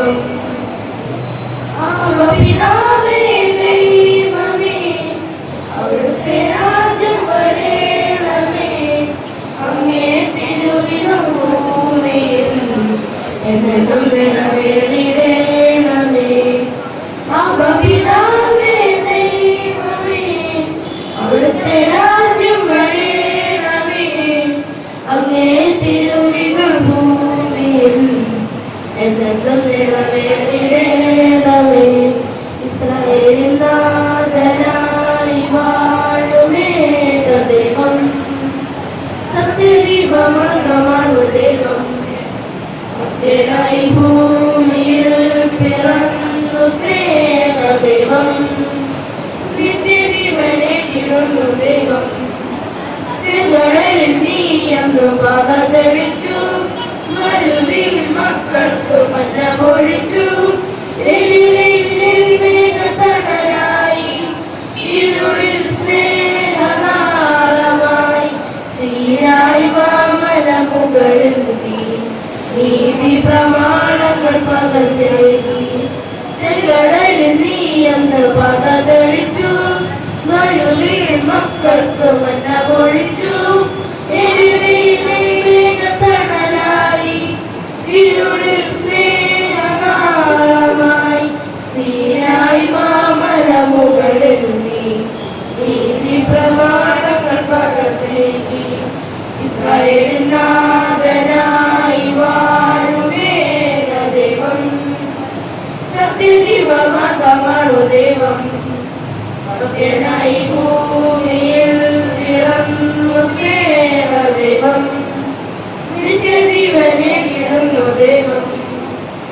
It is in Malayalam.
ദൈവം പിതാവേ ദൈവമേ അവിടുത്തെ രാജ്യം വരേണമേ അങ്ങേ തിരുവിധം ഭൂമിയിൽ എന്നെന്നും നിറവേറിടേണമേ പിതാവേ ദൈവമേ അവിടുത്തെ രാജ്യം വരേണമേ അങ്ങേ തിരുവിധം ഭൂമിയിൽ എന്നെന്നും നിറവേറിടേണമേ ഇസ്രായേലിൻ നാഥനായി വാഴുമേക ദൈവം സത്യദീപമാർഗമാണു ദൈവം ഭക്തനായി ഭൂമിയിൽ പിറന്നു സ്നേഹദൈവം നിത്യജീവനെ കിടുന്നു ദൈവം ചെങ്കടലിൽ നീ അന്നു പാത തെളിച്ചു മരുവിൽ മക്കൾക്ക് മഞ്ഞ പൊഴിച്ചു തണലായി ഇരുളിൽ സ്നേഹനാളമായി ചീരായി മാമല മുകളിൽ നീതി പ്രമാണങ്ങൾ പകർന്നേകി ചെങ്കടലിൽ നീ അന്ന് പക തെളിച്ചു മരുവിൽ മക്കൾക്ക് മഞ്ഞ പൊഴിച്ചു തണലായി ഇരുളിൽ സ്നേഹനാളമായി സീനായി മാമല മുകളിൽ നീതി പ്രമാണങ്ങൾ പകർന്നേകി ഇസ്രായേലിൻ നാഥനായി വാഴുമേക ദൈവം സത്യദീപമാർഗമാണു ദൈവം ഭക്തനായി